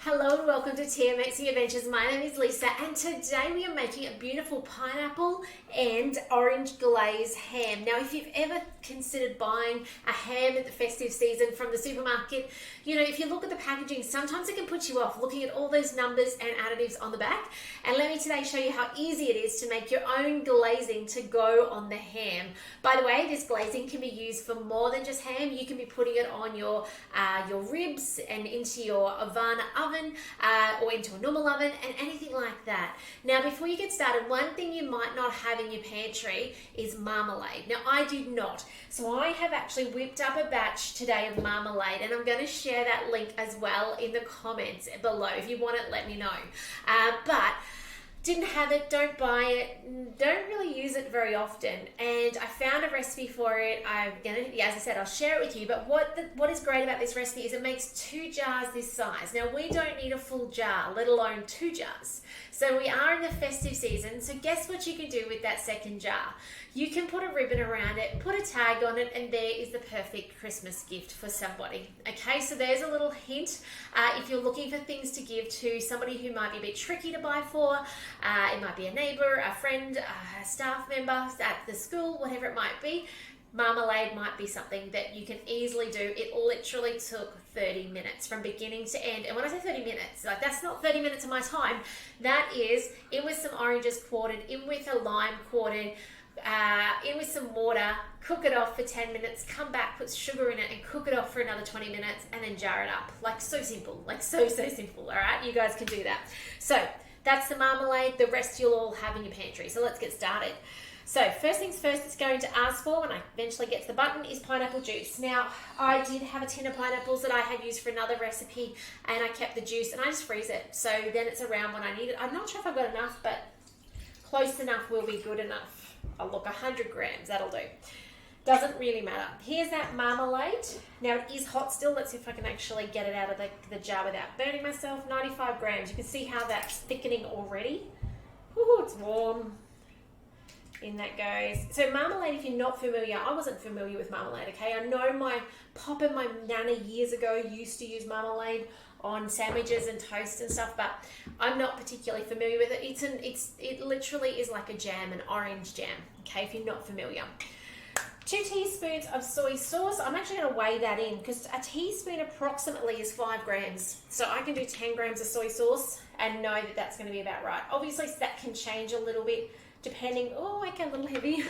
Hello and welcome to TMXing Adventures. My name is Lisa and today we are making a beautiful pineapple and orange glazed ham. Now if you've ever considered buying a ham at the festive season from the supermarket, if you look at the packaging, sometimes it can put you off looking at all those numbers and additives on the back. And let me today show you how easy it is to make your own glazing to go on the ham. By the way, this glazing can be used for more than just ham. You can be putting it on your ribs and into your Havana oven or into a normal oven and anything like that. Now before you get started, one thing you might not have in your pantry is marmalade. Now I did not, so I have actually whipped up a batch today of marmalade and I'm going to share that link as well in the comments below. If you want it, let me know. But didn't have it, don't buy it, don't really use it very often, and I found a recipe for it. As I said, I'll share it with you, but what is great about this recipe is it makes 2 jars this size. Now we don't need a full jar, let alone 2 jars. So we are in the festive season, so guess what you can do with that second jar? You can put a ribbon around it, put a tag on it, and there is the perfect Christmas gift for somebody. Okay, so there's a little hint. If you're looking for things to give to somebody who might be a bit tricky to buy for, it might be a neighbor, a friend, a staff member at the school, whatever it might be, marmalade might be something that you can easily do. It literally took 30 minutes from beginning to end. And when I say 30 minutes, like that's not 30 minutes of my time. That is in with some oranges quartered, in with a lime quartered, in with some water, cook it off for 10 minutes, come back, put sugar in it and cook it off for another 20 minutes and then jar it up. Like so simple, like so simple, all right? You guys can do that. So that's the marmalade. The rest you'll all have in your pantry. So let's get started. So first things first, it's going to ask for when I eventually get to the button is pineapple juice. Now I did have a tin of pineapples that I had used for another recipe and I kept the juice and I just freeze it. So then it's around when I need it. I'm not sure if I've got enough, but close enough will be good enough. I'll look, 100 grams, that'll do. Doesn't really matter. Here's that marmalade. Now it is hot still. Let's see if I can actually get it out of the jar without burning myself. 95 grams. You can see how that's thickening already. Woohoo, it's warm. In that goes. So marmalade, if you're not familiar, I wasn't familiar with marmalade, okay? I know my pop and my nana years ago used to use marmalade on sandwiches and toast and stuff, but I'm not particularly familiar with it. It literally is like a jam, an orange jam, okay, if you're not familiar. 2 teaspoons of soy sauce. I'm actually going to weigh that in because a teaspoon approximately is 5 grams. So I can do 10 grams of soy sauce and know that that's going to be about right. Obviously that can change a little bit depending, okay, a little heavy.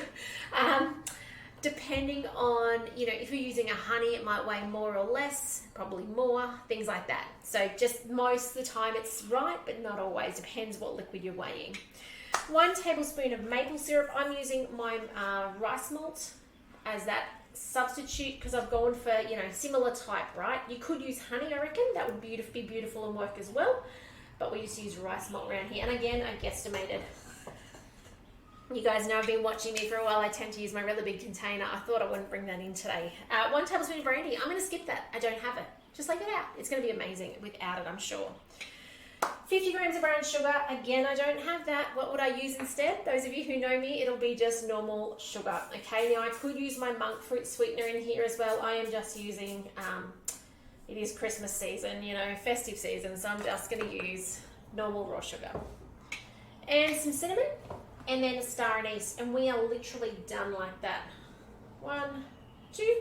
Depending on, if you're using a honey, it might weigh more or less, probably more, things like that. So just most of the time it's right, but not always. Depends what liquid you're weighing. 1 tablespoon of maple syrup. I'm using my rice malt as that substitute because I've gone for, similar type, right? You could use honey, I reckon. That would be beautiful and work as well. But we used to use rice malt around here. And again, I guesstimated. You guys know I've been watching me for a while. I tend to use my really big container. I thought I wouldn't bring that in today. 1 tablespoon of brandy. I'm going to skip that. I don't have it. Just leave it out. It's going to be amazing without it, I'm sure. 50 grams of brown sugar. Again, I don't have that. What would I use instead? Those of you who know me, it'll be just normal sugar. Okay, now I could use my monk fruit sweetener in here as well. I am just using, it is Christmas season, festive season, so I'm just going to use normal raw sugar. And some cinnamon. And then a star anise, and we are literally done like that. 1, 2.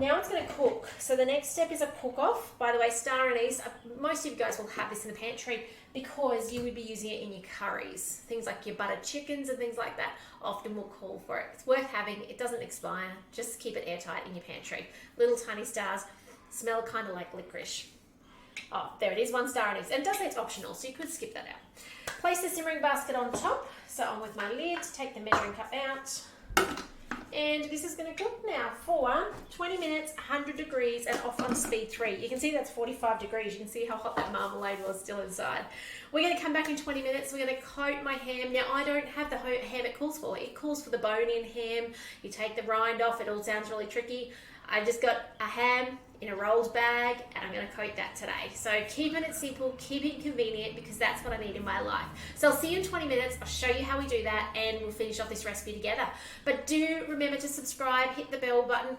Now it's going to cook. So the next step is a cook off. By the way, star anise, most of you guys will have this in the pantry because you would be using it in your curries. Things like your buttered chickens and things like that often will call for it. It's worth having. It doesn't expire. Just keep it airtight in your pantry. Little tiny stars smell kind of like licorice. Oh, there it is, 1 star anise. And it does say it's optional, so you could skip that out. Place the simmering basket on top. So I'm with my lid, take the measuring cup out. And this is going to cook now for 20 minutes, 100 degrees, and off on speed 3. You can see that's 45 degrees. You can see how hot that marmalade was still inside. We're going to come back in 20 minutes. We're going to coat my ham. Now, I don't have the ham it calls for. It calls for the bone-in ham. You take the rind off. It all sounds really tricky. I just got a ham in a rolled bag, and I'm going to coat that today. So keeping it simple, keeping it convenient, because that's what I need in my life. So I'll see you in 20 minutes. I'll show you how we do that, and we'll finish off this recipe together. But do remember to subscribe, hit the bell button,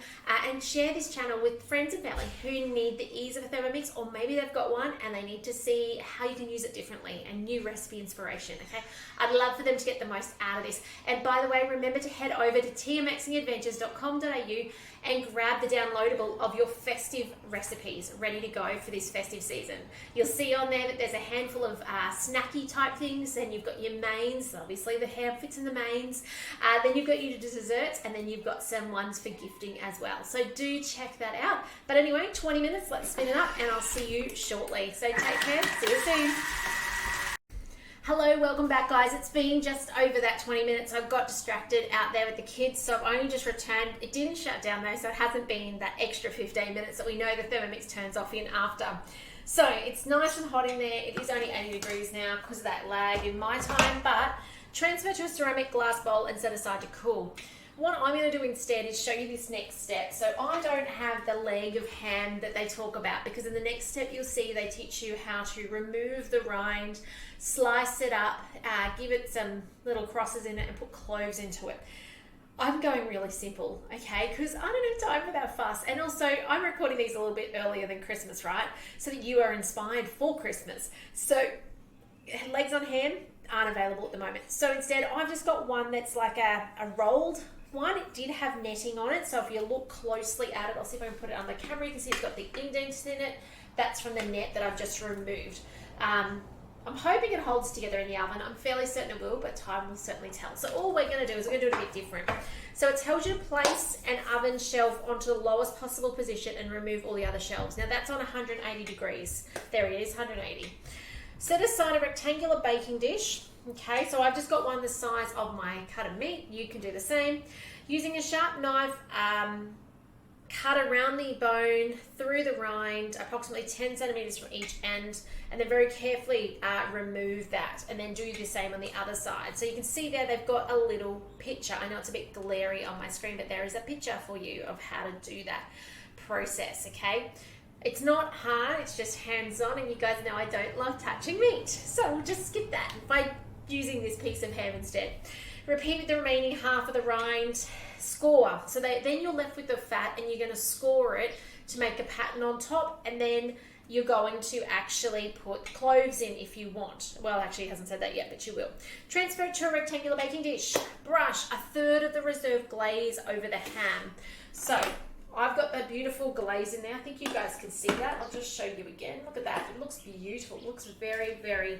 and share this channel with friends and family who need the ease of a Thermomix, or maybe they've got one and they need to see how you can use it differently and new recipe inspiration, okay? I'd love for them to get the most out of this. And by the way, remember to head over to tmxingadventures.com.au and grab the downloadable of your festive recipes ready to go for this festive season. You'll see on there that there's a handful of snacky type things, and you've got your mains, obviously the ham fits in the mains, then you've got your desserts, and then you've got some ones for gifting as well. So do check that out. But anyway, 20 minutes, let's spin it up, and I'll see you shortly. So take care, see you soon. Hello, welcome back guys. It's been just over that 20 minutes. I got distracted out there with the kids, so I've only just returned. It didn't shut down though, so it hasn't been that extra 15 minutes that we know the Thermomix turns off in after. So it's nice and hot in there. It is only 80 degrees now because of that lag in my time, but transfer to a ceramic glass bowl and set aside to cool. What I'm going to do instead is show you this next step. So I don't have the leg of ham that they talk about, because in the next step you'll see they teach you how to remove the rind, slice it up, give it some little crosses in it, and put cloves into it. I'm going really simple, okay, because I don't have time for that fuss. And also, I'm recording these a little bit earlier than Christmas, right? So that you are inspired for Christmas. So legs on ham aren't available at the moment. So instead, I've just got one that's like a rolled one. It did have netting on it, so if you look closely at it, I'll see if I can put it on the camera, you can see it's got the indents in it. That's from the net that I've just removed. I'm hoping it holds together in the oven. I'm fairly certain it will, but time will certainly tell. So all we're going to do is we're going to do it a bit different. So it tells you to place an oven shelf onto the lowest possible position and remove all the other shelves. Now that's on 180 degrees. There it is, 180. Set aside a rectangular baking dish. Okay, so I've just got one the size of my cut of meat. You can do the same. Using a sharp knife, cut around the bone, through the rind, approximately 10 centimeters from each end, and then very carefully remove that, and then do the same on the other side. So you can see there they've got a little picture. I know it's a bit glary on my screen, but there is a picture for you of how to do that process, okay? It's not hard, it's just hands-on, and you guys know I don't love touching meat, so we'll just skip that by using this piece of ham instead. Repeat with the remaining half of the rind. Score. So then you're left with the fat, and you're going to score it to make a pattern on top, and then you're going to actually put cloves in if you want. Well, actually, it hasn't said that yet, but you will. Transfer it to a rectangular baking dish. Brush a third of the reserved glaze over the ham. So I've got that beautiful glaze in there. I think you guys can see that. I'll just show you again. Look at that. It looks beautiful. It looks very, very,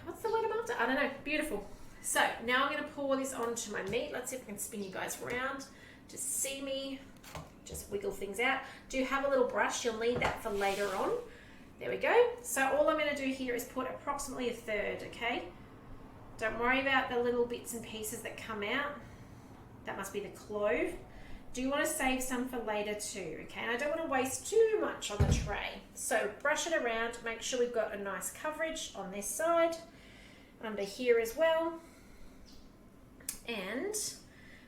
what's the word I'm after? I don't know. Beautiful. So now I'm going to pour this onto my meat. Let's see if I can spin you guys around. Just see me. Just wiggle things out. Do have a little brush. You'll need that for later on. There we go. So all I'm going to do here is put approximately a third, okay? Don't worry about the little bits and pieces that come out. That must be the clove. Do want to save some for later too, okay? And I don't want to waste too much on the tray. So brush it around. Make sure we've got a nice coverage on this side. Under here as well. And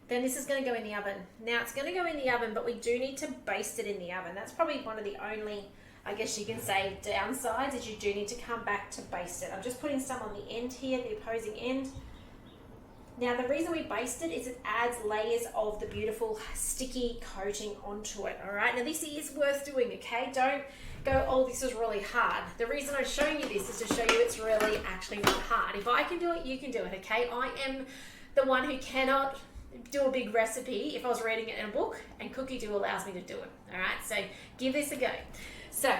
then this is going to go in the oven. Now it's going to go in the oven, but we do need to baste it in the oven. That's probably one of the only, I guess you can say, downsides, is you do need to come back to baste it. I'm just putting some on the end here, the opposing end. Now the reason we baste it is it adds layers of the beautiful sticky coating onto it, all right? Now this is worth doing, okay? Don't go, oh, this is really hard. The reason I'm showing you this is to show you it's really actually not hard. If I can do it, you can do it, okay? I am the one who cannot do a big recipe if I was reading it in a book, and Cookie Dough allows me to do it, all right? So give this a go. So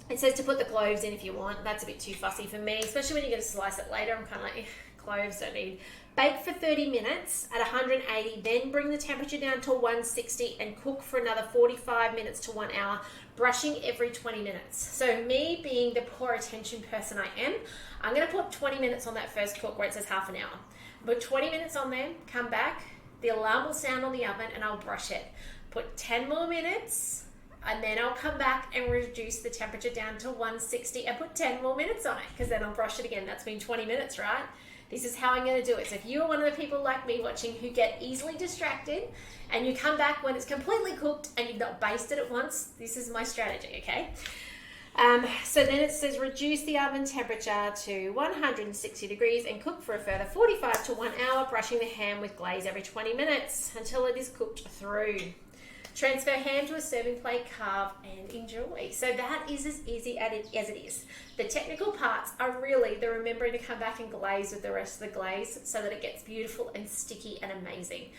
it says to put the cloves in if you want. That's a bit too fussy for me, especially when you're going to slice it later. I'm kind of like, cloves don't need. Bake for 30 minutes at 180, then bring the temperature down to 160 and cook for another 45 minutes to 1 hour, brushing every 20 minutes. So me being the poor attention person I am, I'm going to put 20 minutes on that first cook where it says half an hour. Put 20 minutes on there, come back, the alarm will sound on the oven and I'll brush it. Put 10 more minutes, and then I'll come back and reduce the temperature down to 160 and put 10 more minutes on it, because then I'll brush it again. That's been 20 minutes, right? This is how I'm going to do it. So if you are one of the people like me watching who get easily distracted and you come back when it's completely cooked and you've not basted it once, this is my strategy, okay? So then it says reduce the oven temperature to 160 degrees and cook for a further 45 to 1 hour, brushing the ham with glaze every 20 minutes until it is cooked through. Transfer ham to a serving plate, carve and enjoy. So that is as easy as it is. The technical parts are really the remembering to come back and glaze with the rest of the glaze so that it gets beautiful and sticky and amazing.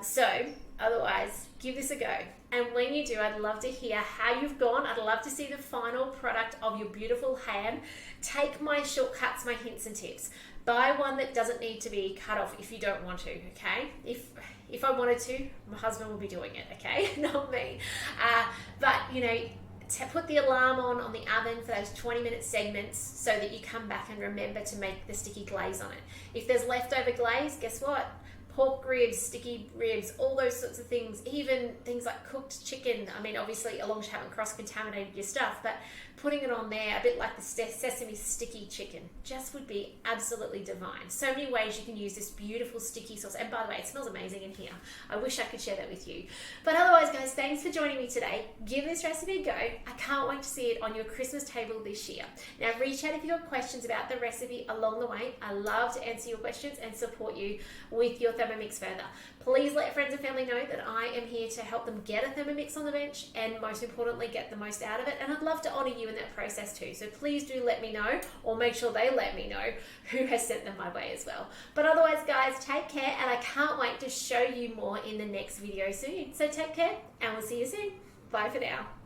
So otherwise, give this a go. And when you do, I'd love to hear how you've gone. I'd love to see the final product of your beautiful ham. Take my shortcuts, my hints and tips. Buy one that doesn't need to be cut off if you don't want to, okay? If I wanted to, my husband will be doing it, okay? Not me. But, you know, put the alarm on the oven for those 20-minute segments so that you come back and remember to make the sticky glaze on it. If there's leftover glaze, guess what? Pork ribs, sticky ribs, all those sorts of things, even things like cooked chicken. I mean, obviously, as long as you haven't cross-contaminated your stuff, but putting it on there, a bit like the sesame sticky chicken, just would be absolutely divine. So many ways you can use this beautiful sticky sauce. And by the way, it smells amazing in here. I wish I could share that with you. But otherwise, guys, thanks for joining me today. Give this recipe a go. I can't wait to see it on your Christmas table this year. Now, reach out if you've got questions about the recipe along the way. I love to answer your questions and support you with your Thermomix further. Please let friends and family know that I am here to help them get a Thermomix on the bench and most importantly get the most out of it, and I'd love to honour you in that process too. So please do let me know, or make sure they let me know who has sent them my way as well. But otherwise, guys, take care, and I can't wait to show you more in the next video soon. So take care and we'll see you soon. Bye for now.